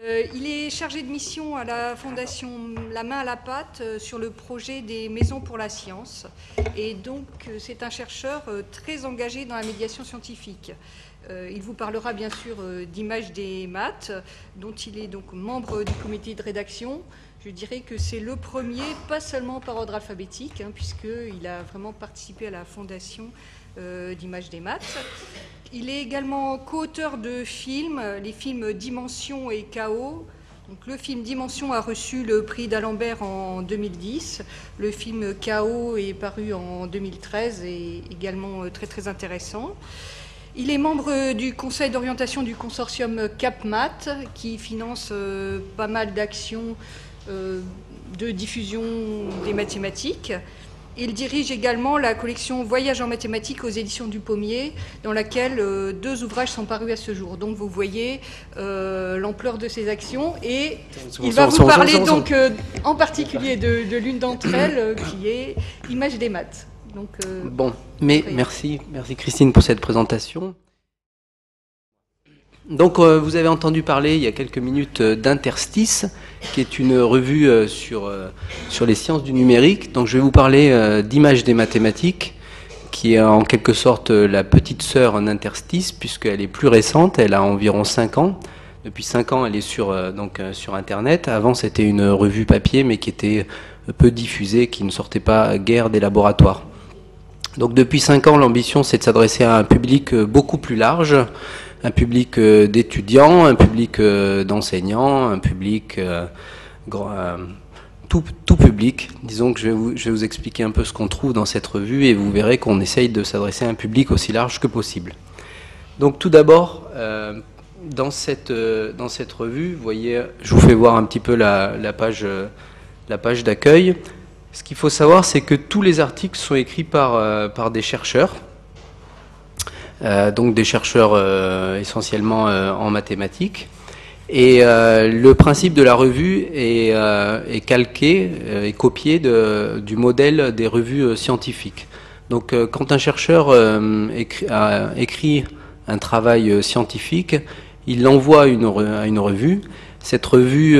Il est chargé de mission à la Fondation La Main à la Pâte sur le projet des Maisons pour la Science. Et donc, c'est un chercheur très engagé dans la médiation scientifique. Il vous parlera bien sûr d'Images des maths, dont il est donc membre du comité de rédaction. Je dirais que c'est le premier, pas seulement par ordre alphabétique, puisqu'il a vraiment participé à la fondation d'Images des maths. Il est également co-auteur de films, les films Dimension et Chaos. Donc, le film Dimension a reçu le prix d'Alembert en 2010. Le film Chaos est paru en 2013 et également très très intéressant. Il est membre du conseil d'orientation du consortium CapMath qui finance pas mal d'actions de diffusion des mathématiques. Il dirige également la collection Voyage en mathématiques aux éditions du Pommier, dans laquelle 2 ouvrages sont parus à ce jour. Donc vous voyez l'ampleur de ses actions et il va vous parler donc en particulier de l'une d'entre elles qui est Images des maths. Donc, bon, mais merci Christine pour cette présentation. Donc vous avez entendu parler il y a quelques minutes d'Interstice, qui est une revue sur les sciences du numérique. Donc je vais vous parler d'Images des mathématiques, qui est en quelque sorte la petite sœur d'Interstice, puisqu'elle est plus récente, elle a environ 5 ans. Depuis 5 ans, elle est sur Internet. Avant, c'était une revue papier, mais qui était peu diffusée, qui ne sortait pas guère des laboratoires. Donc depuis 5 ans, l'ambition, c'est de s'adresser à un public beaucoup plus large, un public d'étudiants, un public d'enseignants, un public tout public. Disons que je vais vous expliquer un peu ce qu'on trouve dans cette revue et vous verrez qu'on essaye de s'adresser à un public aussi large que possible. Donc tout d'abord, dans cette revue, vous voyez, je vous fais voir un petit peu la page d'accueil. Ce qu'il faut savoir, c'est que tous les articles sont écrits par des chercheurs. Donc des chercheurs essentiellement en mathématiques. Et le principe de la revue est calqué et copié du modèle des revues scientifiques. Donc quand un chercheur a écrit un travail scientifique, il l'envoie à une revue. Cette revue,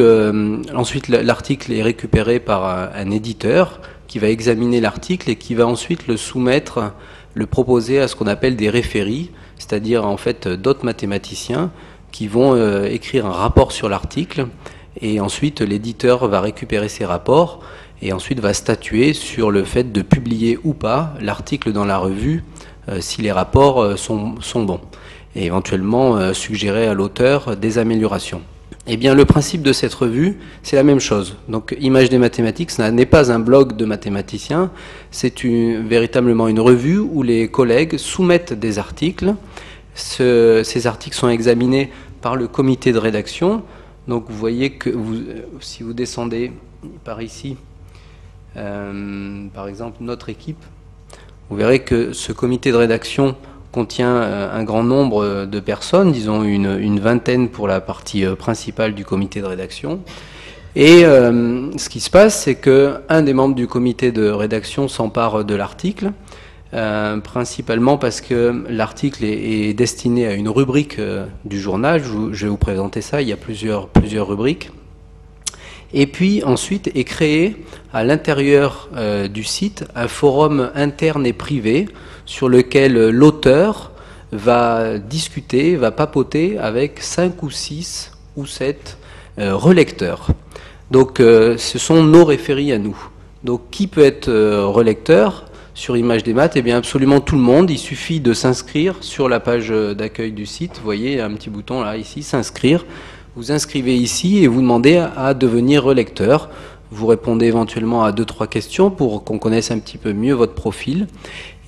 ensuite l'article est récupéré par un éditeur qui va examiner l'article et qui va ensuite le proposer à ce qu'on appelle des référis, c'est-à-dire en fait d'autres mathématiciens qui vont écrire un rapport sur l'article et ensuite l'éditeur va récupérer ces rapports et ensuite va statuer sur le fait de publier ou pas l'article dans la revue si les rapports sont bons et éventuellement suggérer à l'auteur des améliorations. Eh bien, le principe de cette revue, c'est la même chose. Donc, Images des mathématiques, ce n'est pas un blog de mathématiciens, c'est véritablement une revue où les collègues soumettent des articles. Ces articles sont examinés par le comité de rédaction. Donc, vous voyez que si vous descendez par ici, par exemple, notre équipe, vous verrez que ce comité de rédaction contient un grand nombre de personnes, disons une vingtaine pour la partie principale du comité de rédaction. Et ce qui se passe, c'est qu'un des membres du comité de rédaction s'empare de l'article, principalement parce que l'article est destiné à une rubrique du journal. Je vais vous présenter ça, il y a plusieurs rubriques. Et puis ensuite est créé à l'intérieur du site un forum interne et privé sur lequel l'auteur va discuter, va papoter avec 5 ou 6 ou 7 relecteurs. Donc ce sont nos référis à nous. Donc qui peut être relecteur sur Images des maths? Eh bien absolument tout le monde. Il suffit de s'inscrire sur la page d'accueil du site. Vous voyez un petit bouton là ici, s'inscrire. Vous inscrivez ici et vous demandez à devenir relecteur. Vous répondez éventuellement à 2-3 questions pour qu'on connaisse un petit peu mieux votre profil.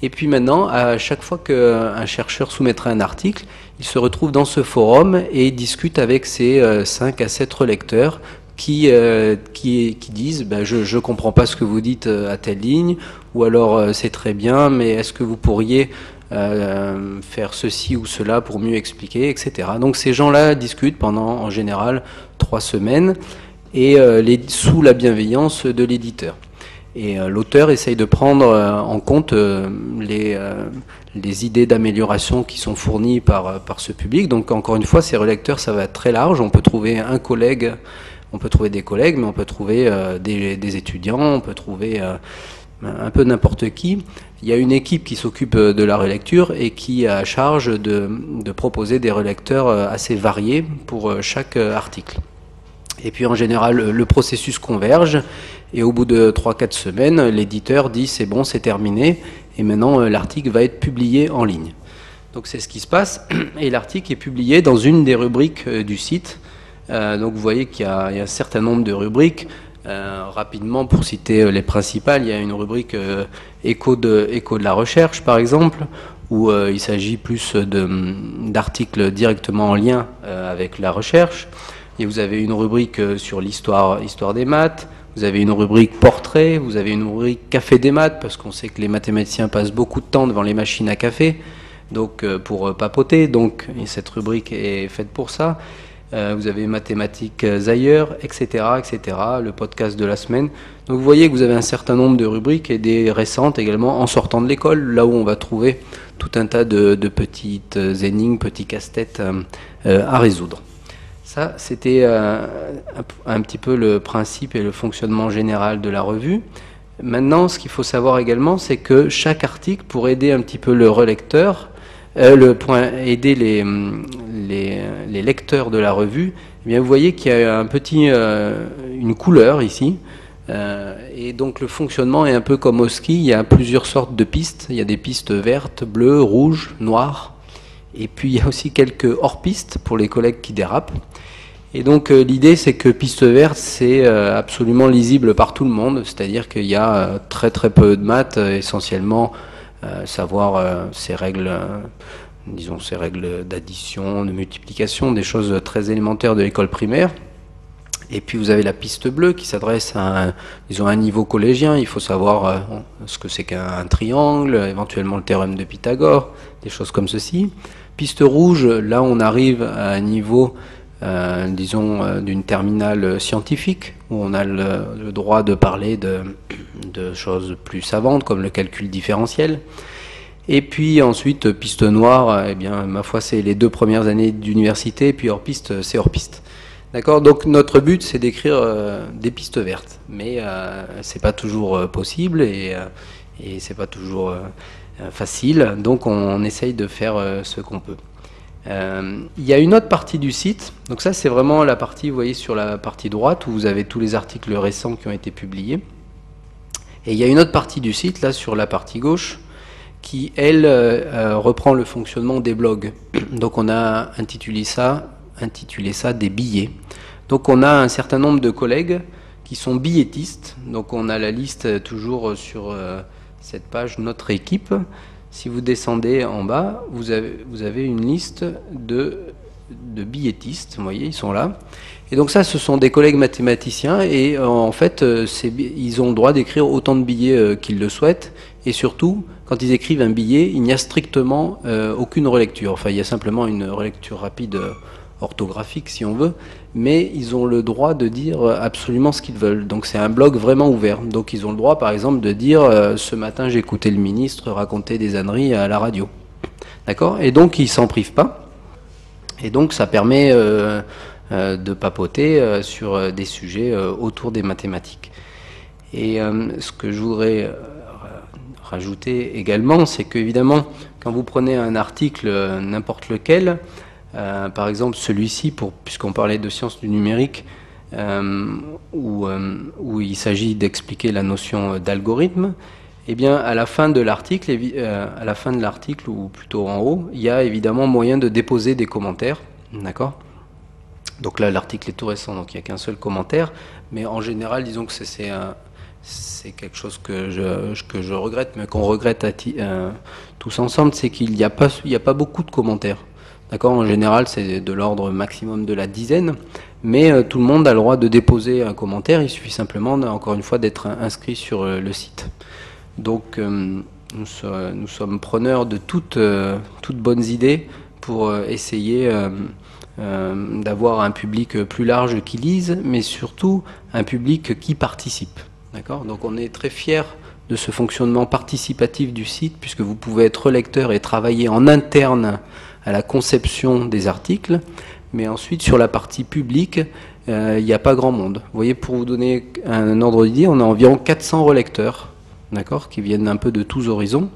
Et puis maintenant, à chaque fois qu'un chercheur soumettra un article, il se retrouve dans ce forum et discute avec ses 5 à 7 relecteurs qui disent je ne comprends pas ce que vous dites à telle ligne, ou alors c'est très bien, mais est-ce que vous pourriez faire ceci ou cela pour mieux expliquer, etc. Donc ces gens-là discutent pendant en général 3 semaines et sous la bienveillance de l'éditeur. Et l'auteur essaye de prendre en compte les les idées d'amélioration qui sont fournies par ce public. Donc encore une fois, ces relecteurs, ça va être très large. On peut trouver un collègue, on peut trouver des collègues, mais on peut trouver des étudiants, on peut trouver un peu n'importe qui. Il y a une équipe qui s'occupe de la relecture et qui a à charge de proposer des relecteurs assez variés pour chaque article. Et puis en général, le processus converge et au bout de 3-4 semaines, l'éditeur dit c'est bon, c'est terminé et maintenant l'article va être publié en ligne. Donc c'est ce qui se passe et l'article est publié dans une des rubriques du site. Donc vous voyez qu'il y a un certain nombre de rubriques. Rapidement, pour citer les principales, il y a une rubrique écho de la recherche, par exemple, où il s'agit plus d'articles directement en lien avec la recherche. Et vous avez une rubrique sur l'histoire des maths, vous avez une rubrique portrait, vous avez une rubrique café des maths, parce qu'on sait que les mathématiciens passent beaucoup de temps devant les machines à café, donc pour papoter, donc cette rubrique est faite pour ça. Vous avez mathématiques ailleurs, etc., etc., le podcast de la semaine. Donc vous voyez que vous avez un certain nombre de rubriques et des récentes également en sortant de l'école, là où on va trouver tout un tas de petites énigmes, petits casse-têtes à résoudre. Ça, c'était un petit peu le principe et le fonctionnement général de la revue. Maintenant, ce qu'il faut savoir également, c'est que chaque article, pour aider un petit peu le relecteur, aider les lecteurs de la revue, eh bien vous voyez qu'il y a une couleur ici, et donc le fonctionnement est un peu comme au ski. Il y a plusieurs sortes de pistes. Il y a des pistes vertes, bleues, rouges, noires, et puis il y a aussi quelques hors-pistes pour les collègues qui dérapent. Et donc l'idée, c'est que piste verte, c'est absolument lisible par tout le monde, c'est-à-dire qu'il y a très très peu de maths, essentiellement savoir ces règles, disons ces règles d'addition, de multiplication, des choses très élémentaires de l'école primaire. Et puis vous avez la piste bleue qui s'adresse à un niveau collégien. Il faut savoir ce que c'est qu'un triangle, éventuellement le théorème de Pythagore, des choses comme ceci. Piste rouge, là on arrive à un niveau, disons, d'une terminale scientifique, où on a le droit de parler de choses plus savantes, comme le calcul différentiel. Et puis ensuite, piste noire, eh bien, ma foi, c'est les 2 premières années d'université, et puis hors piste, c'est hors piste. D'accord ? Donc notre but, c'est d'écrire des pistes vertes, mais c'est pas toujours possible, et c'est pas toujours facile, donc on essaye de faire ce qu'on peut. Il y a une autre partie du site, donc ça c'est vraiment la partie, vous voyez sur la partie droite, où vous avez tous les articles récents qui ont été publiés. Et il y a une autre partie du site, là sur la partie gauche, qui elle reprend le fonctionnement des blogs. Donc on a intitulé ça des billets. Donc on a un certain nombre de collègues qui sont billettistes, donc on a la liste toujours sur cette page Notre équipe. Si vous descendez en bas, vous avez une liste de billettistes, vous voyez, ils sont là. Et donc ça, ce sont des collègues mathématiciens, et en fait, ils ont le droit d'écrire autant de billets qu'ils le souhaitent, et surtout, quand ils écrivent un billet, il n'y a strictement aucune relecture. Enfin, il y a simplement une relecture rapide orthographique, si on veut, mais ils ont le droit de dire absolument ce qu'ils veulent. Donc c'est un blog vraiment ouvert. Donc ils ont le droit, par exemple, de dire ce matin j'ai écouté le ministre raconter des âneries à la radio. D'accord ? Et donc ils s'en privent pas. Et donc ça permet de papoter sur des sujets autour des mathématiques. Et ce que je voudrais rajouter également, c'est qu'évidemment, quand vous prenez un article, n'importe lequel, par exemple celui-ci, puisqu'on parlait de sciences du numérique, où il s'agit d'expliquer la notion d'algorithme, eh bien à la fin de l'article, ou plutôt en haut, il y a évidemment moyen de déposer des commentaires, d'accord ? Donc là l'article est tout récent, donc il n'y a qu'un seul commentaire, mais en général, disons que c'est quelque chose que je regrette, mais qu'on regrette tous ensemble, c'est qu'il n'y a pas beaucoup de commentaires. D'accord ? En général, c'est de l'ordre maximum de la dizaine, mais tout le monde a le droit de déposer un commentaire. Il suffit simplement, encore une fois, d'être inscrit sur le site. Donc, nous sommes preneurs de toutes bonnes idées pour essayer d'avoir un public plus large qui lise, mais surtout un public qui participe. D'accord ? Donc, on est très fiers de ce fonctionnement participatif du site, puisque vous pouvez être lecteur et travailler en interne à la conception des articles, mais ensuite sur la partie publique, il n'y a pas grand monde. Vous voyez, pour vous donner un ordre d'idée, on a environ 400 relecteurs, d'accord, qui viennent un peu de tous horizons,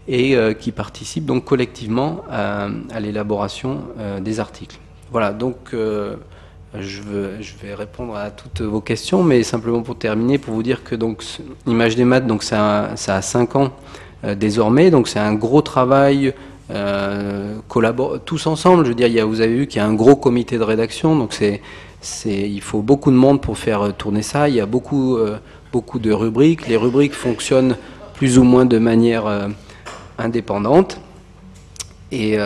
et qui participent donc collectivement à l'élaboration des articles. Voilà, donc je vais répondre à toutes vos questions, mais simplement pour terminer, pour vous dire que donc Images des maths, donc ça a 5 ans désormais, donc c'est un gros travail tous ensemble. Je veux dire, vous avez vu qu'il y a un gros comité de rédaction, donc il faut beaucoup de monde pour faire tourner ça. Il y a beaucoup de rubriques. Les rubriques fonctionnent plus ou moins de manière indépendante. Et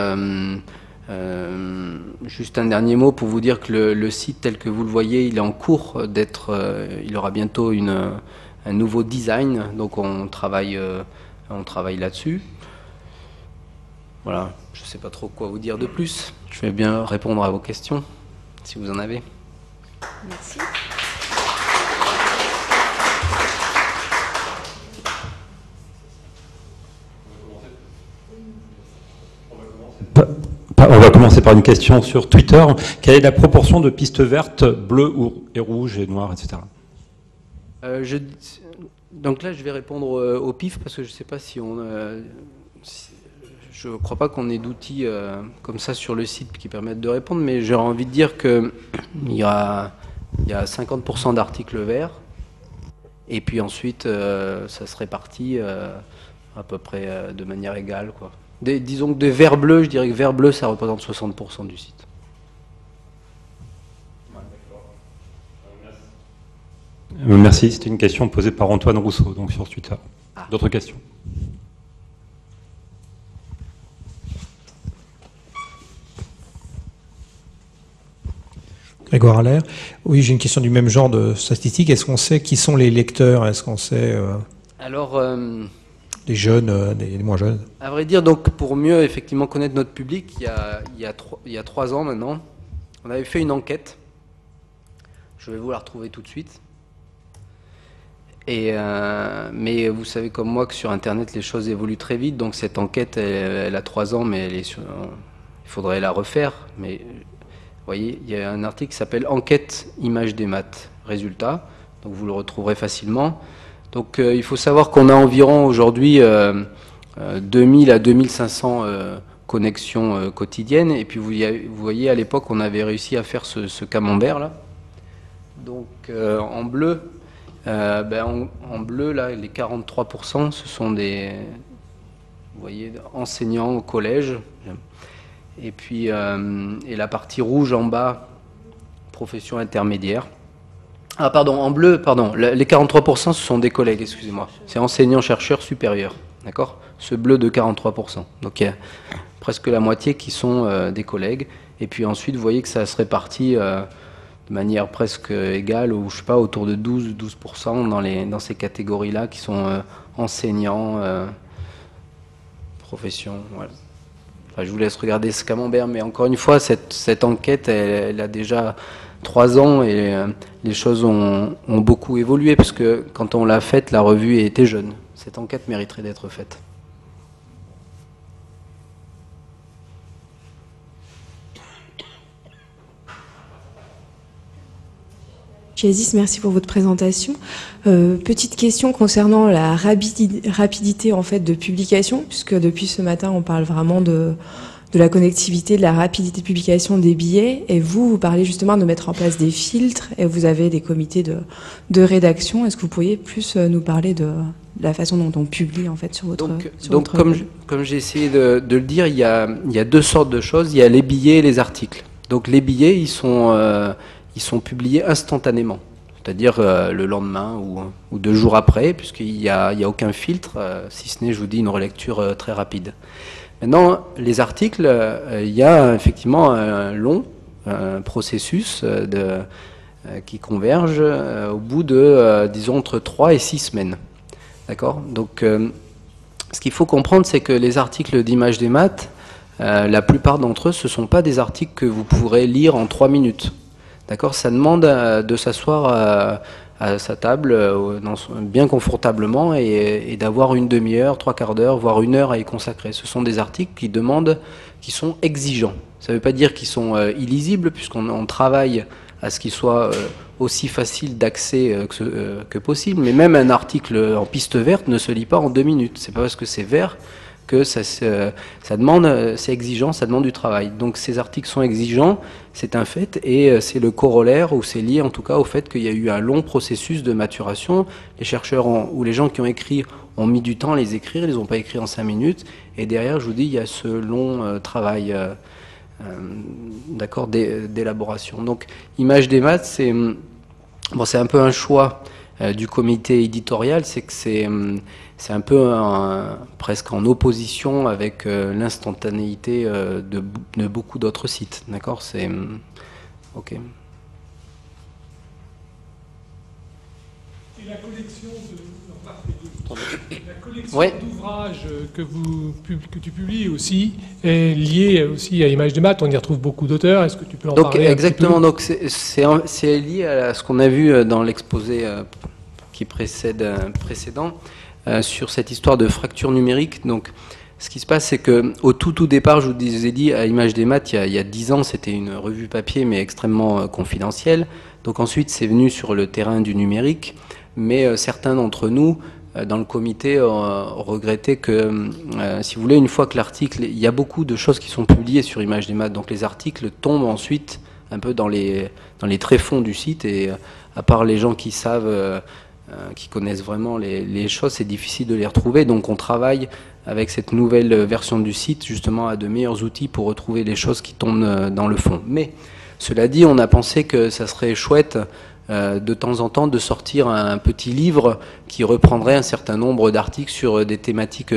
juste un dernier mot pour vous dire que le site tel que vous le voyez, il est en cours d'être, il aura bientôt un nouveau design, donc on travaille là-dessus. Voilà, je ne sais pas trop quoi vous dire de plus. Je vais bien répondre à vos questions, si vous en avez. Merci. On va commencer par une question sur Twitter. Quelle est la proportion de pistes vertes, bleues et rouges et noires, etc. Donc là, je vais répondre au pif parce que je ne sais pas si on... je ne crois pas qu'on ait d'outils comme ça sur le site qui permettent de répondre, mais j'aurais envie de dire qu'il y a 50% d'articles verts, et puis ensuite, ça se répartit à peu près de manière égale, quoi. Disons que de vert bleu, je dirais que vert bleu, ça représente 60% du site. Merci, c'était une question posée par Antoine Rousseau, donc sur Twitter. D'autres questions? Grégoire Allaire. Oui, j'ai une question du même genre de statistique. Est-ce qu'on sait qui sont les lecteurs? Est-ce qu'on sait Alors, les jeunes, les moins jeunes? À vrai dire, donc, pour mieux effectivement connaître notre public, il y a 3 ans maintenant, on avait fait une enquête. Je vais vous la retrouver tout de suite. Mais vous savez comme moi que sur Internet, les choses évoluent très vite. Donc cette enquête, elle a 3 ans, mais il faudrait la refaire. Mais vous voyez, il y a un article qui s'appelle « Enquête Images des maths, résultats ». Donc vous le retrouverez facilement. Donc il faut savoir qu'on a environ aujourd'hui 2000 à 2500 connexions quotidiennes. Et puis vous voyez, à l'époque, on avait réussi à faire ce camembert là. Donc en bleu, en bleu là, les 43%, ce sont des, vous voyez, enseignants au collège. Et puis et la partie rouge en bas, profession intermédiaire. Ah pardon, en bleu, pardon, les 43% ce sont des collègues, excusez-moi. C'est enseignants-chercheurs supérieurs, d'accord? Ce bleu de 43%. Donc il y a presque la moitié qui sont des collègues. Et puis ensuite, vous voyez que ça se répartit de manière presque égale, ou je sais pas, autour de 12% dans ces catégories-là qui sont enseignants, profession, voilà. Enfin, je vous laisse regarder ce camembert, mais encore une fois, cette enquête, elle a déjà 3 ans et les choses ont beaucoup évolué, parce que quand on l'a faite, la revue était jeune. Cette enquête mériterait d'être faite. Chiazis, merci pour votre présentation. Petite question concernant la rapidité en fait de publication, puisque depuis ce matin on parle vraiment de la connectivité, de la rapidité de publication des billets, et vous parlez justement de mettre en place des filtres, et vous avez des comités de rédaction. Est-ce que vous pourriez plus nous parler de la façon dont on publie en fait sur votre Donc comme j'ai essayé de le dire, il y a 2 sortes de choses. Il y a les billets et les articles. Donc les billets, ils sont publiés instantanément, c'est-à-dire le lendemain ou 2 jours après, puisqu'il n'y a aucun filtre, si ce n'est, je vous dis, une relecture très rapide. Maintenant, les articles, il y a effectivement un long processus qui converge au bout de, disons, entre 3 et 6 semaines. D'accord? Donc, ce qu'il faut comprendre, c'est que les articles d'Images des maths, la plupart d'entre eux, ce ne sont pas des articles que vous pourrez lire en 3 minutes. D'accord, ça demande de s'asseoir à sa table, bien confortablement, et d'avoir une demi-heure, 3/4 d'heure, voire 1 heure à y consacrer. Ce sont des articles qui sont exigeants. Ça ne veut pas dire qu'ils sont illisibles, puisqu'on travaille à ce qu'ils soient aussi faciles d'accès que possible. Mais même un article en piste verte ne se lit pas en 2 minutes. C'est pas parce que c'est vert que ça demande, c'est exigeant, ça demande du travail. Donc ces articles sont exigeants, c'est un fait, et c'est le corollaire, ou c'est lié en tout cas au fait qu'il y a eu un long processus de maturation. Les chercheurs ou les gens qui ont écrit ont mis du temps à les écrire, ils les ont pas écrits en 5 minutes, et derrière, je vous dis, il y a ce long travail d'accord, d'élaboration. Donc, Images des maths, c'est un peu un choix du comité éditorial, c'est que c'est un peu presque en opposition avec l'instantanéité de beaucoup d'autres sites. D'accord, c'est ok. Et la collection Ouais. d'ouvrages que tu publies aussi est liée aussi à Images des maths. On y retrouve beaucoup d'auteurs. Est-ce que tu peux en parler exactement. un petit Donc peu ? c'est lié à ce qu'on a vu dans l'exposé qui précédent sur cette histoire de fracture numérique. Donc ce qui se passe, c'est que au tout départ, je vous dit, à Images des maths, il y a 10 ans, c'était une revue papier, mais extrêmement confidentielle. Donc ensuite, c'est venu sur le terrain du numérique, mais certains d'entre nous dans le comité regrettaient que, si vous voulez, une fois que l'article, il y a beaucoup de choses qui sont publiées sur Images des maths, donc les articles tombent ensuite un peu dans les tréfonds du site, et à part les gens qui savent, qui connaissent vraiment les choses, c'est difficile de les retrouver. Donc on travaille avec cette nouvelle version du site justement à de meilleurs outils pour retrouver les choses qui tombent dans le fond. Mais cela dit, on a pensé que ça serait chouette de temps en temps de sortir un petit livre qui reprendrait un certain nombre d'articles sur des thématiques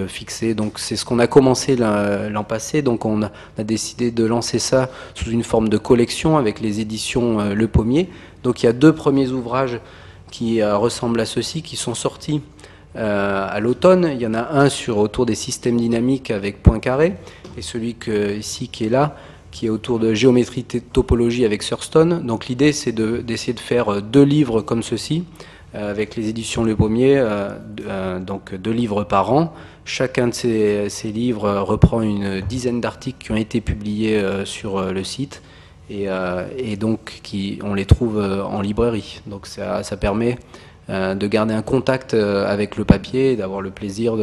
fixées. Donc c'est ce qu'on a commencé l'an passé. Donc on a décidé de lancer ça sous une forme de collection avec les éditions Le Pommier. Donc il y a 2 premiers ouvrages qui ressemblent à ceux-ci, qui sont sortis à l'automne. Il y en a un autour des systèmes dynamiques avec Poincaré, et celui ici qui est là, qui est autour de géométrie topologie avec Thurston. Donc l'idée, c'est d'essayer de faire 2 livres comme ceci, avec les éditions Le Pommier, donc 2 livres par an. Chacun de ces livres reprend une dizaine d'articles qui ont été publiés sur le site, et donc on les trouve en librairie. Donc ça permet de garder un contact avec le papier et d'avoir le plaisir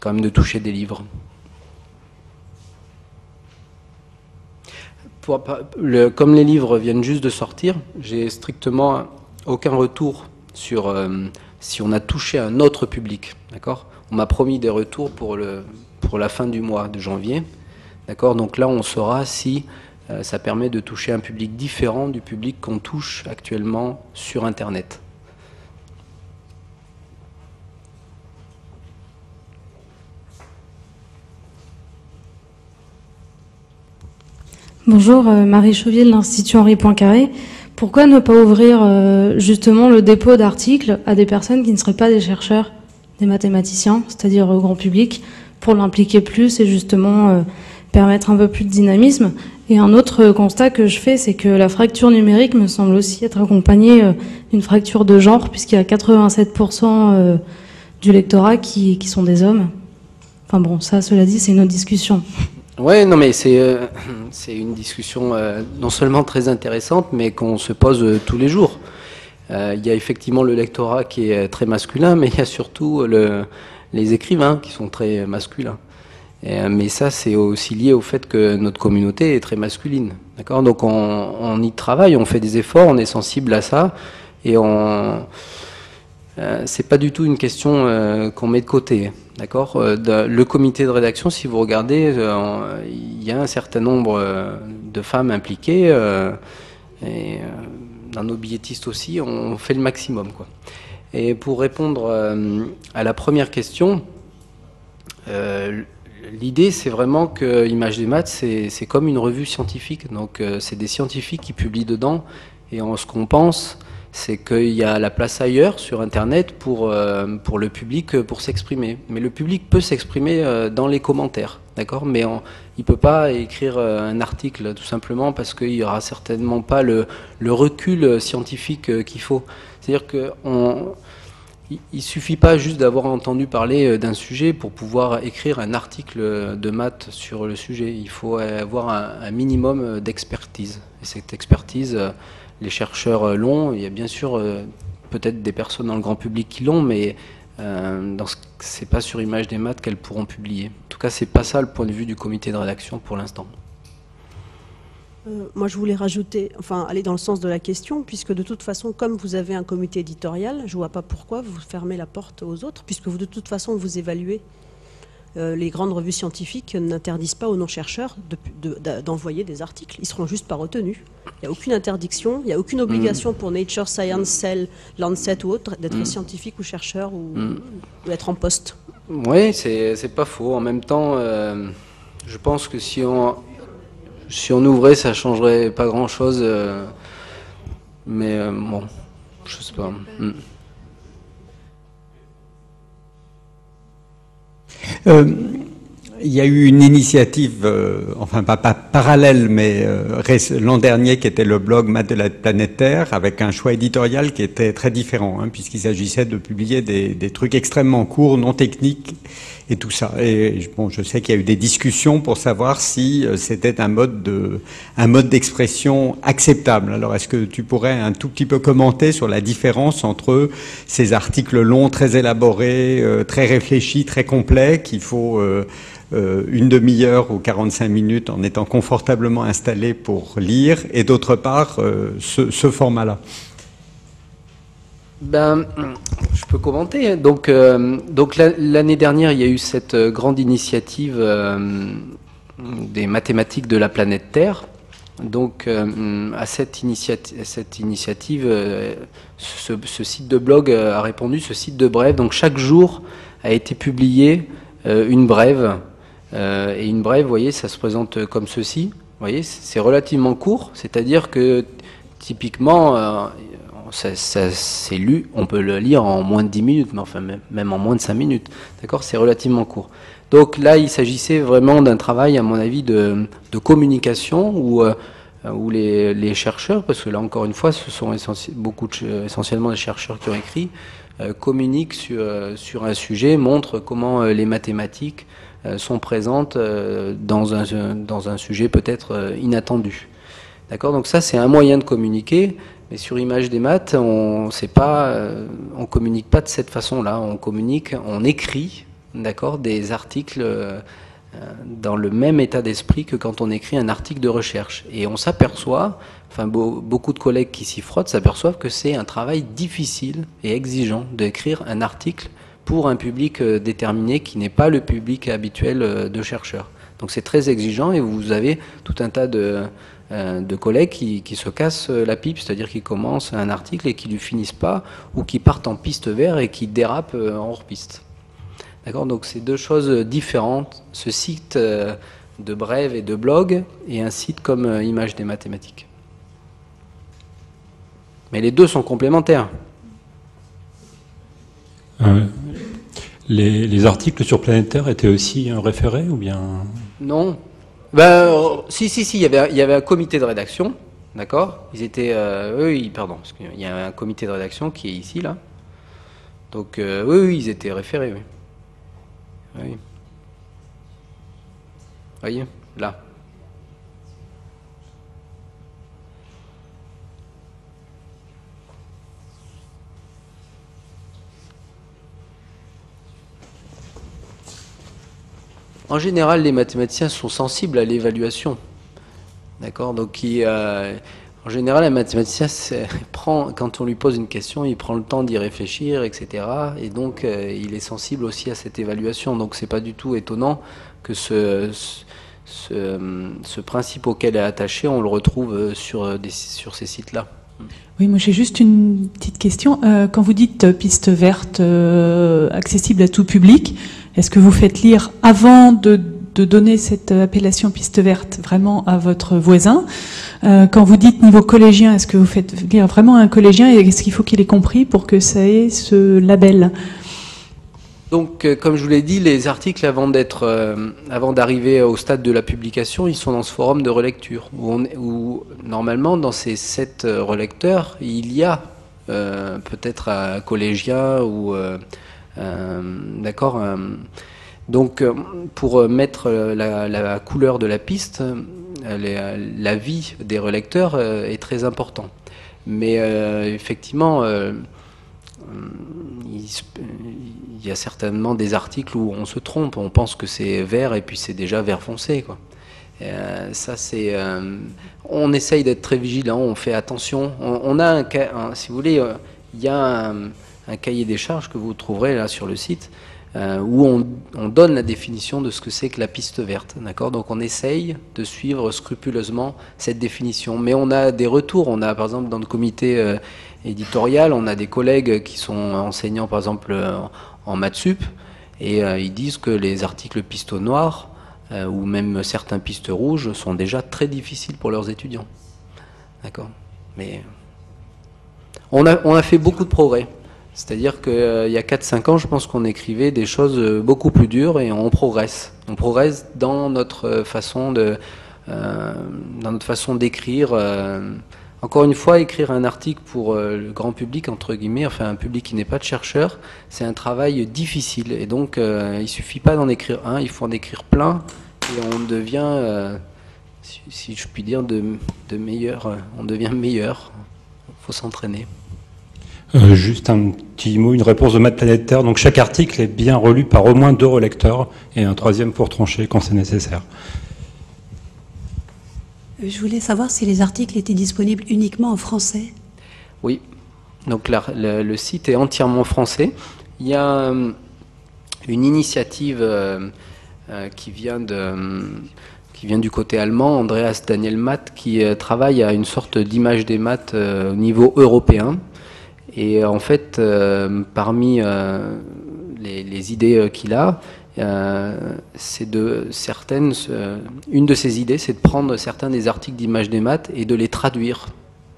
quand même de toucher des livres. Comme les livres viennent juste de sortir, j'ai strictement aucun retour sur si on a touché un autre public. D'accord ? On m'a promis des retours pour la fin du mois de janvier. D'accord ? Donc là, on saura si ça permet de toucher un public différent du public qu'on touche actuellement sur Internet. Bonjour, Marie Chauvier de l'Institut Henri Poincaré. Pourquoi ne pas ouvrir justement le dépôt d'articles à des personnes qui ne seraient pas des chercheurs, des mathématiciens, c'est-à-dire au grand public, pour l'impliquer plus et justement permettre un peu plus de dynamisme? Et un autre constat que je fais, c'est que la fracture numérique me semble aussi être accompagnée d'une fracture de genre, puisqu'il y a 87% du lectorat qui sont des hommes. Enfin bon, ça, cela dit, c'est une autre discussion. Ouais, non, mais c'est une discussion non seulement très intéressante, mais qu'on se pose tous les jours. Il y a effectivement le lectorat qui est très masculin, mais il y a surtout les écrivains qui sont très masculins. Mais ça, c'est aussi lié au fait que notre communauté est très masculine. D'accord ? Donc on y travaille, on fait des efforts, on est sensible à ça, et c'est pas du tout une question qu'on met de côté. D'accord ? Le comité de rédaction, si vous regardez, il y a un certain nombre de femmes impliquées, et dans nos billettistes aussi, on fait le maximum, quoi. Et pour répondre à la première question, l'idée, c'est vraiment que Images des maths, c'est comme une revue scientifique. Donc c'est des scientifiques qui publient dedans, et ce qu'on pense, c'est qu'il y a la place ailleurs sur Internet pour le public pour s'exprimer. Mais le public peut s'exprimer dans les commentaires, d'accord ? Mais il ne peut pas écrire un article tout simplement parce qu'il n'y aura certainement pas le recul scientifique qu'il faut. C'est-à-dire qu'il ne suffit pas juste d'avoir entendu parler d'un sujet pour pouvoir écrire un article de maths sur le sujet. Il faut avoir un minimum d'expertise. Et cette expertise, les chercheurs l'ont. Il y a bien sûr peut-être des personnes dans le grand public qui l'ont, mais c'est pas sur Images des maths qu'elles pourront publier. En tout cas, c'est pas ça le point de vue du comité de rédaction pour l'instant. Moi, je voulais rajouter, enfin, aller dans le sens de la question, puisque de toute façon, comme vous avez un comité éditorial, je ne vois pas pourquoi vous fermez la porte aux autres, puisque vous, de toute façon, vous évaluez. Les grandes revues scientifiques n'interdisent pas aux non-chercheurs d'envoyer des articles. Ils ne seront juste pas retenus. Il n'y a aucune interdiction, il n'y a aucune obligation pour Nature, Science, Cell, Lancet ou autre d'être scientifique ou chercheur ou d'être en poste. Oui, c'est pas faux. En même temps, je pense que si on ouvrait, ça changerait pas grand-chose. Mais bon, je sais pas. Il y a eu une initiative, enfin pas parallèle, mais l'an dernier, qui était le blog Maths de la planète Terre, avec un choix éditorial qui était très différent, hein, puisqu'il s'agissait de publier des trucs extrêmement courts, non techniques, et tout ça. Et bon, je sais qu'il y a eu des discussions pour savoir si c'était un mode d'expression acceptable. Alors, est-ce que tu pourrais un tout petit peu commenter sur la différence entre ces articles longs, très élaborés, très réfléchis, très complets, qu'il faut une demi-heure ou 45 minutes en étant confortablement installé pour lire, et d'autre part, ce format-là? Ben, je peux commenter. Donc l'année dernière, il y a eu cette grande initiative des mathématiques de la planète Terre. Donc, à cette initiative, ce site de blog a répondu, ce site de brève. Donc, chaque jour a été publié une brève. Et une brève, vous voyez, ça se présente comme ceci. Vous voyez, c'est relativement court, c'est-à-dire que typiquement, c'est lu, on peut le lire en moins de 10 minutes, mais enfin même en moins de 5 minutes. D'accord, c'est relativement court. Donc là, il s'agissait vraiment d'un travail, à mon avis, de communication où les chercheurs, parce que là encore une fois, ce sont essentiellement des chercheurs qui ont écrit, communiquent sur un sujet, montrent comment les mathématiques sont présentes dans un sujet peut-être inattendu. D'accord, donc ça c'est un moyen de communiquer, mais sur Images des maths, on communique pas de cette façon-là, on écrit, d'accord, des articles dans le même état d'esprit que quand on écrit un article de recherche. Et on s'aperçoit, enfin beaucoup de collègues qui s'y frottent s'aperçoivent que c'est un travail difficile et exigeant d'écrire un article pour un public déterminé qui n'est pas le public habituel de chercheurs. Donc c'est très exigeant et vous avez tout un tas de collègues qui se cassent la pipe, c'est-à-dire qui commencent un article et qui ne le finissent pas, ou qui partent en piste vert et qui dérapent en hors-piste. D'accord, donc c'est deux choses différentes, ce site de brève et de blog et un site comme Images des mathématiques. Mais les deux sont complémentaires. Les articles sur Planète Terre étaient aussi référés ou bien? Non. Si, il y avait un comité de rédaction, d'accord. Ils étaient, parce qu'il y a un comité de rédaction qui est ici là. Donc oui, ils étaient référés, oui. Oui. Vous voyez, là. En général, les mathématiciens sont sensibles à l'évaluation. D'accord ? Donc, en général, un mathématicien quand on lui pose une question, il prend le temps d'y réfléchir, etc. Et donc, il est sensible aussi à cette évaluation. Donc, c'est pas du tout étonnant que ce principe auquel est attaché, on le retrouve sur ces sites-là. Oui, moi j'ai juste une petite question. Quand vous dites piste verte accessible à tout public, est-ce que vous faites lire avant de de donner cette appellation piste verte vraiment à votre voisin. Quand vous dites niveau collégien, est-ce que vous faites lire vraiment à un collégien et est-ce qu'il faut qu'il ait compris pour que ça ait ce label? Donc, comme je vous l'ai dit, les articles, avant d'arriver au stade de la publication, ils sont dans ce forum de relecture, où normalement, dans ces 7 relecteurs, il y a peut-être un collégien ou... d'accord. Donc, pour mettre la couleur de la piste, l'avis des relecteurs est très important. Mais effectivement... il y a certainement des articles où on se trompe, on pense que c'est vert et puis c'est déjà vert foncé, quoi. Ça c'est, on essaye d'être très vigilant, on fait attention. On a si vous voulez, il y a un cahier des charges que vous trouverez là sur le site où on donne la définition de ce que c'est que la piste verte, d'accord. Donc on essaye de suivre scrupuleusement cette définition, mais on a des retours. On a par exemple dans le comité éditorial, on a des collègues qui sont enseignants par exemple en maths sup et ils disent que les articles pistes noires ou même certains pistes rouges sont déjà très difficiles pour leurs étudiants. D'accord. Mais on a fait beaucoup de progrès. C'est-à-dire qu'il y a 4-5 ans, je pense qu'on écrivait des choses beaucoup plus dures et on progresse. On progresse dans notre façon d'écrire. Encore une fois, écrire un article pour le grand public, entre guillemets, enfin un public qui n'est pas de chercheur, c'est un travail difficile. Et donc, il ne suffit pas d'en écrire un, il faut en écrire plein. Et on devient, si je puis dire, de meilleur. On devient meilleur. Il faut s'entraîner. Juste un petit mot, une réponse de Maths Planétaire. Donc chaque article est bien relu par au moins 2 relecteurs et un 3e pour trancher quand c'est nécessaire. Je voulais savoir si les articles étaient disponibles uniquement en français. Oui, donc le site est entièrement français. Il y a une initiative qui vient du côté allemand, Andreas Daniel Math, qui travaille à une sorte d'image des maths au niveau européen. Et en fait, parmi les idées qu'il a, une de ces idées, c'est de prendre certains des articles d'image des maths et de les traduire.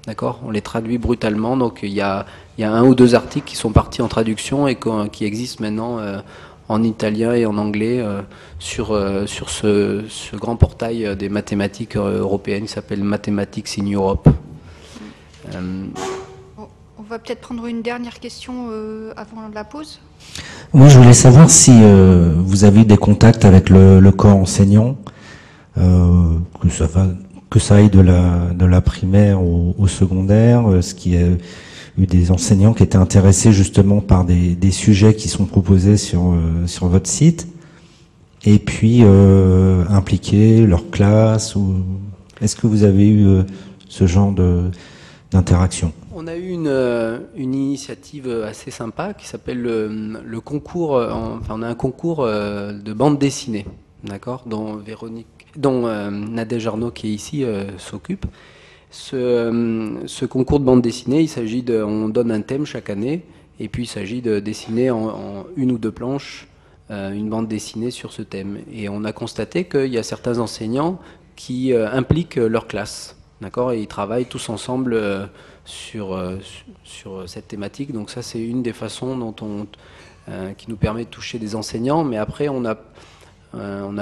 D'accord ? On les traduit brutalement. Donc il y a 1 ou 2 articles qui sont partis en traduction et qui existent maintenant en italien et en anglais sur ce grand portail des mathématiques européennes qui s'appelle Mathematics in Europe. On va peut-être prendre une dernière question avant la pause. Moi, je voulais savoir si vous avez eu des contacts avec le corps enseignant, que ça aille de la primaire au secondaire, ce qui a eu des enseignants qui étaient intéressés justement par des sujets qui sont proposés sur votre site, et puis impliquer leur classe. Est-ce que vous avez eu ce genre d'interaction? On a eu une initiative assez sympa qui s'appelle le concours. On a un concours de bande dessinée, d'accord, dont Nadège Arnaud qui est ici s'occupe. Ce concours de bande dessinée, on donne un thème chaque année, et puis il s'agit de dessiner en 1 ou 2 planches une bande dessinée sur ce thème. Et on a constaté qu'il y a certains enseignants qui impliquent leur classe, d'accord, et ils travaillent tous ensemble sur cette thématique. Donc ça, c'est une des façons qui nous permet de toucher des enseignants, mais après on n'a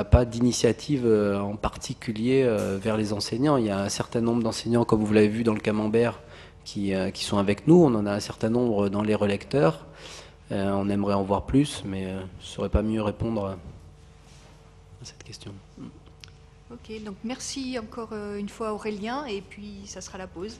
pas d'initiative en particulier vers les enseignants. Il y a un certain nombre d'enseignants, comme vous l'avez vu dans le camembert, qui sont avec nous. On en a un certain nombre dans les relecteurs. On aimerait en voir plus, mais je ne saurais pas mieux répondre à cette question. Ok, donc merci encore une fois Aurélien, et puis ça sera la pause.